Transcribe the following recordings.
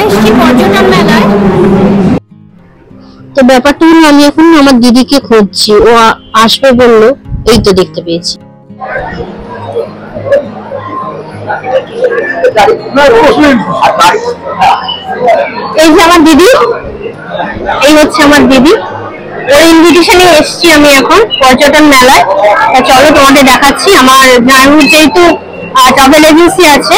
এসেছি পর্যটন মেলায়। তো ব্যাপারটা হলো আমি এখন আমার দিদিকে খুঁজছি, ও আসবে বললো, এই তো দেখতে পেয়েছি। এই যে আমার দিদি, এই হচ্ছে আমার দিদি, ওর ইনভিটেশনে এসেছি আমি এখন পর্যটন মেলায়। চলো তোমাদের দেখাচ্ছি। আমার জানুর যেহেতু ট্রাভেল এজেন্সি আছে,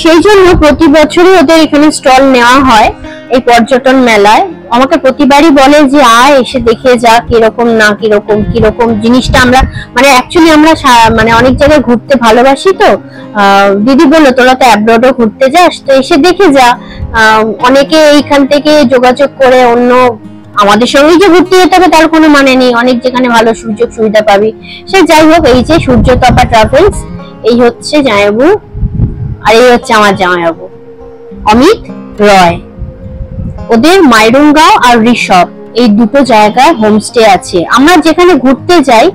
সেই জন্য প্রতি বছরই ওদের এখানে স্টল নেওয়া হয় এই পর্যটন মেলায়। আমাকে প্রতিবারই বলে যে আয়, এসে দেখে যা কিরকম না কিরকম জিনিসটা। আমরা মানে অ্যাকচুয়ালি আমরা মানে অনেক জায়গায় ঘুরতে ভালোবাসি, তো দিদি বললো তোরা তো অ্যাব্রডও ঘুরতে যাস, তো এসে দেখে যা। অনেকে এইখান থেকে যোগাযোগ করে অন্য আমাদের সঙ্গে যে ঘুরতে যেতে হবে তার কোনো মানে নেই, অনেক যেখানে ভালো সুযোগ সুবিধা পাবি। সে যাই হোক, এই যে সূর্যতপা ট্রাভেলস, এই হচ্ছে জামাইবাবু, আর এই হচ্ছে আমার জামাইবাবু অমিত রয়। ওদের মাইরুঙ্গাও আর ঋষভ এই দুটো জায়গায় হোমস্টে আছে। আমরা যেখানে ঘুরতে যাই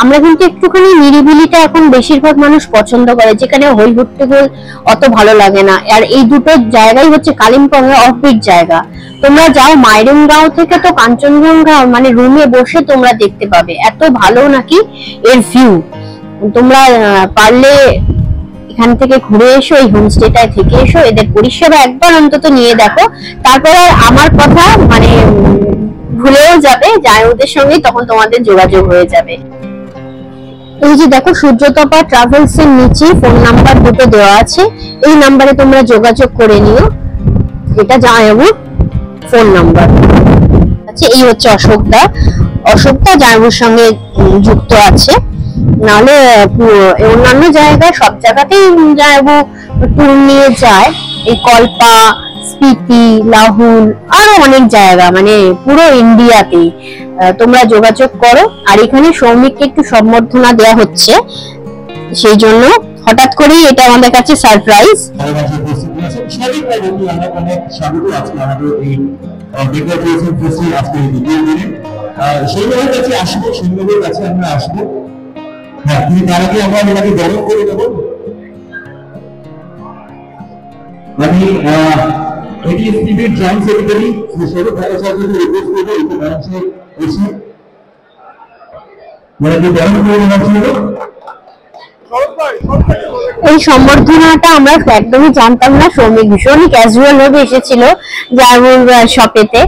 আমরা কিন্তু একটুখানি নিরিবিলিটা এখন বেশিরভাগ মানুষ পছন্দ করে, যেখানে হই হুট্টোগোল অত ভালো লাগে না। আর এই দুটো জায়গাই হচ্ছে কালিম্পং এর অফবিট জায়গা। তোমরা যাও মাইরুঙ্গাও থেকে তো কাঞ্চনজঙ্ঘা মানে রুমে বসে তোমরা দেখতে পাবে, এত ভালো নাকি এর ভিউ। তোমরা পারলে এখান থেকে ঘুরে এসো, এই হোমস্টেটায় থেকে এসো, এদের পরিষেবা একবার অন্তত নিয়ে দেখো, তারপর আমার কথা মানে ভুলেও যাবে, যায় ওদের সঙ্গে, তখন তোমাদের যোগাযোগ হয়ে যাবে। এই যে দেখো সূর্যতপা ট্রাভেলস এর নিচে ফোন নাম্বার দুটো দেওয়া আছে, এই নাম্বারে তোমরা যোগাযোগ করে নিও। এটা জামাইবাবুর ফোন নাম্বার আছে। এই হচ্ছে অশোকদা জামাইবাবুর সঙ্গে যুক্ত আছে। নাহলে অন্যান্য জায়গায় সব জায়গাতেই জামাইবাবু ট্যুর নিয়ে যায়, এই কল্পা, স্পিতি, লাহুল, আরো অনেক জায়গা, মানে পুরো ইন্ডিয়াতেই। তোমরা যোগাযোগ করো। আর এখানে সৌমিককে একটু সম্বর্ধনা দেওয়া হচ্ছে, সেই জন্য হঠাৎ করেই এটা আমাদের কাছে সারপ্রাইজ। হ্যাঁ, তুমি তার আগে আমরা এটাকে গরম করে দেবো। আমি এটি স্পিরিট জয়েন্ট সেক্রেটারি সৌরভ ভট্টাচার্যকে রিকোয়েস্ট করবো একটু মঞ্চে এসে গরম করে দেওয়া ছিল। এই সম্বর্ধনাটা আমরা একদমই জানতাম না, সৌমিক ভীষণই ক্যাজুয়াল ভাবে এসেছিল জামাইবাবুর শপেতে,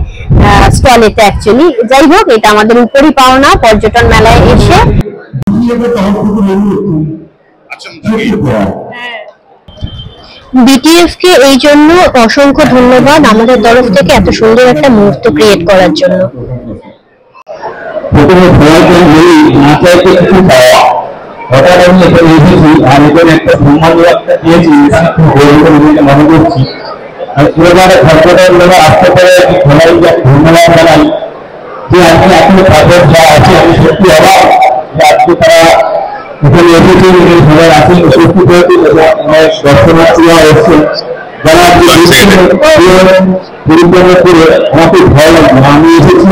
স্টলেতে অ্যাকচুয়ালি। যাই হোক, এটা আমাদের উপরই পাওনা পর্যটন মেলায় এসে। বিটিএফ কে এই জন্য অসংখ্য ধন্যবাদ আমাদের তরফ থেকে এত সুন্দর একটা মুহূর্ত ক্রিয়েট করার জন্য। হঠাৎ আমি এখানে এসেছি, আর এখানে একটা সম্মান একটা পেয়েছি, মনে করছি। আর এবারে সরকারের লোক আসতে পারে ধন্যবাদ জানাই যে আপনি এখনো তাদের যা আছে, আমি সত্যি অবাক যে আজকে তারা এখানে এসেছেন, সবাই আছেন উপস্থিত হয়েছেন এবং অনেক দর্শনার্থীরা এসছেন, যারা পরিচালনা করে আমাকে ভয় লাগবে। আমি এসেছি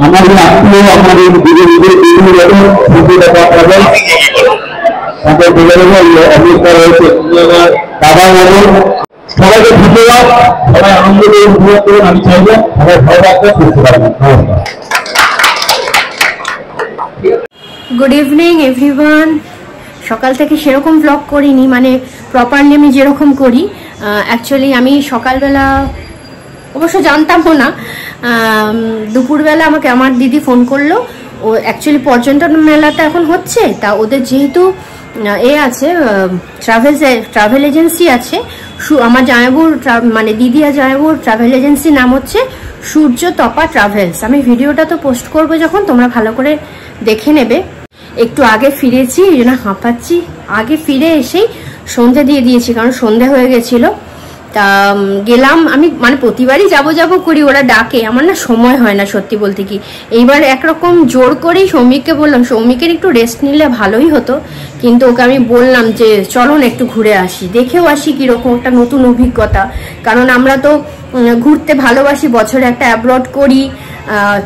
আমাদের আত্মীয়, আমাদের বিভিন্ন রকম তাদের অবস্থা রয়েছে, দাদা মতন সবাইকে ধন্যবাদ। সবাই আনন্দ করে উপভোগ করুন। আমি চাইব সবাই ভালো রাখতে সুস্থ থাকবেন। নমস্কার। Good evening everyone. সকাল থেকে সেরকম ব্লগ করিনি, মানে প্রপারলি আমি যেরকম করি। অ্যাকচুয়ালি আমি সকালবেলা অবশ্য জানতামও না, দুপুরবেলা আমাকে আমার দিদি ফোন করলো। ও অ্যাকচুয়ালি পর্যটন মেলাটা এখন হচ্ছে, তা ওদের যেহেতু আছে ট্রাভেল এজেন্সি আছে, আমার জামাইবাবুর মানে দিদি আর জামাইবাবুর ট্রাভেল এজেন্সির নাম হচ্ছে সূর্যতপা ট্রাভেলস। আমি ভিডিওটা তো পোস্ট করবো যখন, তোমরা ভালো করে দেখে নেবে। একটু আগে ফিরেছি, এই জন্য হাঁপাচ্ছি। আগে ফিরে এসেই সন্ধে দিয়ে দিয়েছি, কারণ সন্ধে হয়ে গেছিল। তা গেলাম আমি, মানে প্রতিবারই যাবো করি, ওরা ডাকে, আমার না সময় হয় না সত্যি বলতে কি। এইবার একরকম জোর করেই সৌমিককে বললাম, সৌমিকের একটু রেস্ট নিলে ভালোই হতো, কিন্তু ওকে আমি বললাম যে চলো না একটু ঘুরে আসি, দেখেও আসি কিরকম একটা নতুন অভিজ্ঞতা। কারণ আমরা তো ঘুরতে ভালোবাসি, বছরে একটা অ্যাব্রড করি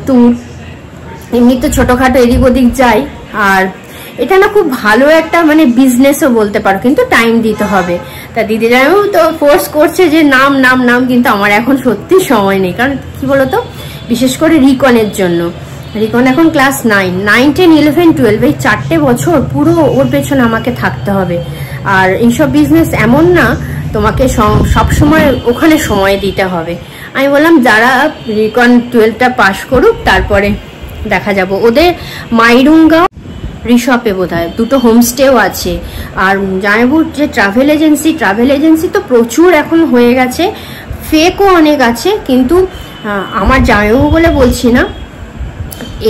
ট্যুর, এমনি তো ছোটোখাটো এদিক ওদিক যাই। আর এটা না খুব ভালো একটা মানে বিজনেসও বলতে পারো, কিন্তু টাইম দিতে হবে। তা দিদি জামাইবাবু তো ফোর্স করছে যে নাম নাম নাম, কিন্তু আমার এখন সত্যি সময় নেই। কারণ কি বলতো, বিশেষ করে রিকনের জন্য। রিকন এখন ক্লাস 9, 10, 11, 12 এই 4টে বছর পুরো ওর পেছনে আমাকে থাকতে হবে। আর এইসব বিজনেস এমন না তোমাকে সব সময় ওখানে সময় দিতে হবে। আমি বললাম যারা রিকন 12টা পাস করুক, তারপরে দেখা যাব। ওদের মাইরুঙ্গা রিসপে বোধহয় 2টো হোমস্টেও আছে। আর জামাইবাবুর যে ট্রাভেল এজেন্সি তো প্রচুর এখন হয়ে গেছে, ফেকও অনেক আছে। কিন্তু আমার জামাইবাবু বলে বলছি না,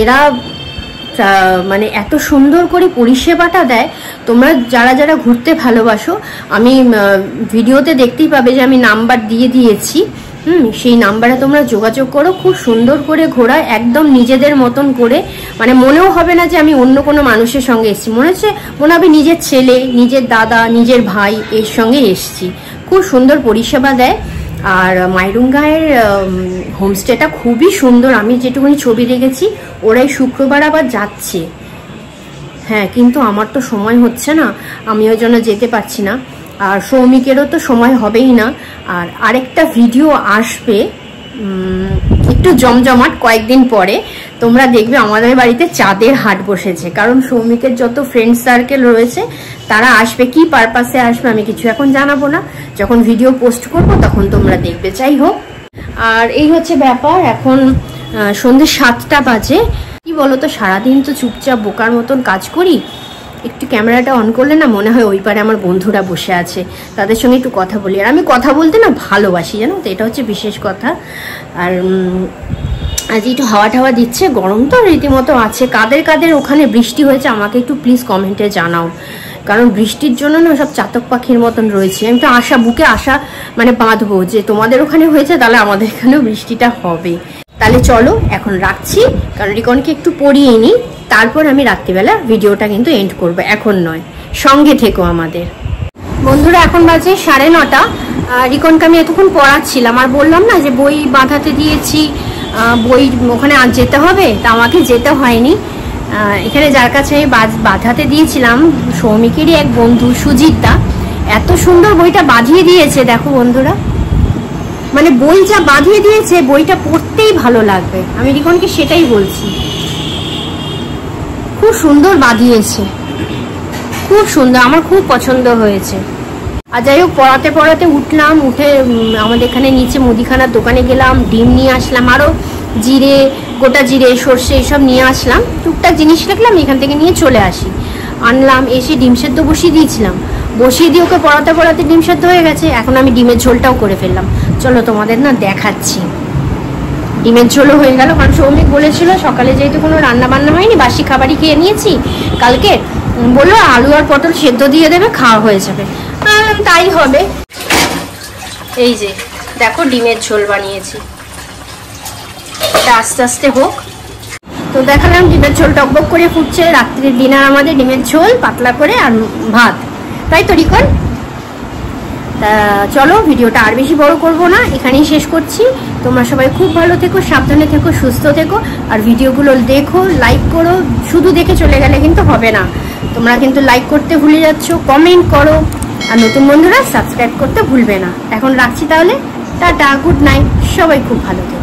এরা মানে এত সুন্দর করে পরিষেবাটা দেয়। তোমরা যারা যারা ঘুরতে ভালোবাসো, আমি ভিডিওতে দেখতেই পাবে যে আমি নাম্বার দিয়ে দিয়েছি। সেই নাম্বারে তোমরা যোগাযোগ করো। খুব সুন্দর করে ঘোরায়, একদম নিজেদের মতন করে। মানে মনেও হবে না যে আমি অন্য কোনো মানুষের সঙ্গে এসেছি, মনে হবে নিজের ছেলে, নিজের দাদা, নিজের ভাই এর সঙ্গে এসেছি। খুব সুন্দর পরিষেবা দেয়। আর মাইরুঙ্গায়ের হোমস্টেটা খুবই সুন্দর। আমি যেটুকুনি ছবি দেখেছি, ওরাই শুক্রবার আবার যাচ্ছে। হ্যাঁ, কিন্তু আমার তো সময় হচ্ছে না, আমি ওই জন্য যেতে পারছি না। আর সৌমিকেরও তো সময় হবেই না। আর আরেকটা ভিডিও আসবে একটু জমজমাট কয়েকদিন পরে, তোমরা দেখবে আমাদের বাড়িতে চাঁদের হাট বসেছে। কারণ সৌমিকের যত ফ্রেন্ড সার্কেল রয়েছে তারা আসবে। কি পারপাসে আসবে আমি কিছু এখন জানাবো না, যখন ভিডিও পোস্ট করব তখন তোমরা দেখবে। যাই হোক, আর এই হচ্ছে ব্যাপার। এখন সন্ধ্যে 7টা বাজে। কি বলতো, সারাদিন তো চুপচাপ বোকার মতন কাজ করি, একটু ক্যামেরাটা অন করলে না মনে হয় ওই পারে আমার বন্ধুরা বসে আছে, তাদের সঙ্গে একটু কথা বলি। আর আমি কথা বলতে না ভালোবাসি, জানো তো, এটা হচ্ছে বিশেষ কথা। আর আজ একটু হাওয়া টাওয়া দিচ্ছে, গরম তো রীতিমতো আছে। কাদের কাদের ওখানে বৃষ্টি হয়েছে আমাকে একটু প্লিজ কমেন্টে জানাও। কারণ বৃষ্টির জন্য না সব চাতক পাখির মতন রয়েছে। আমি তো বুকে আশা মানে বাঁধবো যে তোমাদের ওখানে হয়েছে, তাহলে আমাদের এখানেও বৃষ্টিটা হবে। তাহলে চলো এখন রাখছি, কারণ রিকনকে একটু পড়িয়ে নিই, তারপর আমি রাত্রিবেলা ভিডিওটা কিন্তু এন্ড করবো, এখন নয়। সঙ্গে থেকো আমাদের বন্ধুরা। এখন বাজে 9:30। রিকনকে আমি এতক্ষণ পড়াচ্ছিলাম, আর বললাম না যে বই বাঁধাতে দিয়েছি, বই ওখানে আজ যেতে হবে, তা আমাকে যেতে হয়নি। এখানে যার কাছে আমি বাঁধাতে দিয়েছিলাম, সৌমিকেরই এক বন্ধু সুজিতদা, এত সুন্দর বইটা বাঁধিয়ে দিয়েছে। দেখো বন্ধুরা, মানে বই যা বাঁধিয়ে দিয়েছে, বইটা পড়তেই ভালো লাগবে। আমি রিকনকে সেটাই বলছি, খুব সুন্দর বাঁধিয়েছে, খুব সুন্দর, আমার খুব পছন্দ হয়েছে। আর যাই হোক, পড়াতে পড়াতে উঠলাম, উঠে আমাদের এখানে নিচে মুদিখানার দোকানে গেলাম, ডিম নিয়ে আসলাম, আরো জিরে, গোটা জিরে, সর্ষে এসব নিয়ে আসলাম। টুকটাক জিনিস রাখলাম, এখান থেকে নিয়ে চলে আসি। আনলাম, এসে ডিম সেদ্ধ বসিয়ে দিয়েছিলাম, বসিয়ে দিয়ে ওকে পড়াতে পড়াতে ডিম সেদ্ধ হয়ে গেছে। এখন আমি ডিমের ঝোলটাও করে ফেললাম, চলো তোমাদের না দেখাচ্ছি। ডিমের ঝোলও হয়ে গেল, কারণ সৌমিক বলেছিল সকালে যেহেতু কোনো রান্না বান্না হয়নি, বাসি খাবারই খেয়ে নিয়েছি কালকে, বললো আলু আর পটল সেদ্ধ দিয়ে দেবে, খাওয়া হয়ে যাবে। তাই হবে। এই যে দেখো, ডিমের ঝোল বানিয়েছি, এটা আস্তে আস্তে হোক। তো দেখালাম ডিমের ঝোল টকবক করে ফুটছে। রাত্রির ডিনার আমাদের ডিমের ঝোল পাতলা করে আর ভাত, তাই তো রিকন? তা চলো, ভিডিওটা আর বেশি বড় করব না, এখানেই শেষ করছি। তোমরা সবাই খুব ভালো থেকো, সাবধানে থেকো, সুস্থ থেকো। আর ভিডিওগুলো দেখো, লাইক করো। শুধু দেখে চলে গেলে কিন্তু হবে না, তোমরা কিন্তু লাইক করতে ভুলে যাচ্ছ, কমেন্ট করো। আর নতুন বন্ধুরা সাবস্ক্রাইব করতে ভুলবে না। এখন রাখছি তাহলে, টাটা, গুড নাইট, সবাই খুব ভালো থেকো।